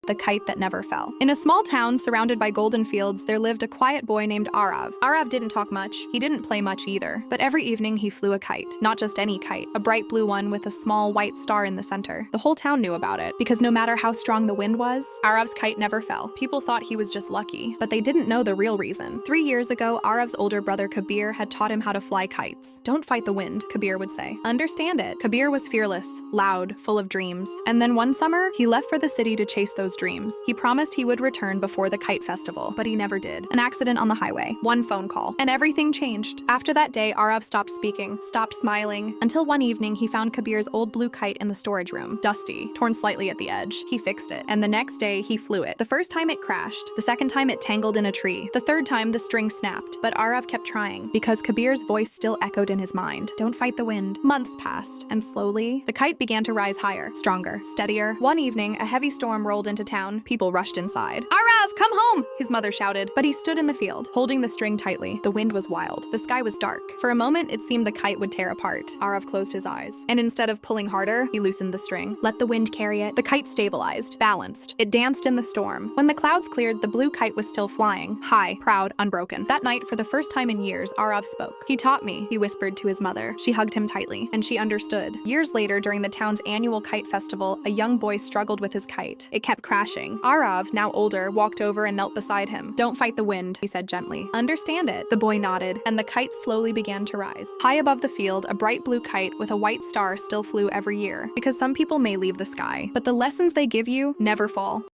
The Kite That Never Fell. In a small town surrounded by golden fields, there lived a quiet boy named Arav. Arav didn't talk much. He didn't play much either. But every evening he flew a kite. Not just any kite, a bright blue one with a small white star in the center. The whole town knew about it, because no matter how strong the wind was, Arav's kite never fell. People thought he was just lucky, but they didn't know the real reason. 3 years ago, Arav's older brother Kabir had taught him how to fly kites. Don't fight the wind, Kabir would say. Understand it. Kabir was fearless, loud, full of dreams. And then one summer, he left for the city to chase those dreams. He promised he would return before the kite festival, but he never did. An accident on the highway, one phone call, and everything changed. After that day, Arav stopped speaking, stopped smiling, until one evening he found Kabir's old blue kite in the storage room, dusty, torn slightly at the edge. He fixed it, and the next day he flew it. The first time it crashed, the second time it tangled in a tree, the third time the string snapped, but Arav kept trying, because Kabir's voice still echoed in his mind. Don't fight the wind. Months passed, and slowly, the kite began to rise higher, stronger, steadier. One evening, a heavy storm rolled into town. People rushed inside. Arav, come home! His mother shouted, but he stood in the field, holding the string tightly. The wind was wild. The sky was dark. For a moment, it seemed the kite would tear apart. Arav closed his eyes, and instead of pulling harder, he loosened the string. Let the wind carry it. The kite stabilized, balanced. It danced in the storm. When the clouds cleared, the blue kite was still flying, high, proud, unbroken. That night, for the first time in years, Arav spoke. He taught me, he whispered to his mother. She hugged him tightly, and she understood. Years later, during the town's annual kite festival, a young boy struggled with his kite. It kept crashing. Arav, now older, walked over and knelt beside him. Don't fight the wind, he said gently. Understand it. The boy nodded, and the kite slowly began to rise. High above the field, a bright blue kite with a white star still flew every year, because some people may leave the sky, but the lessons they give you never fall.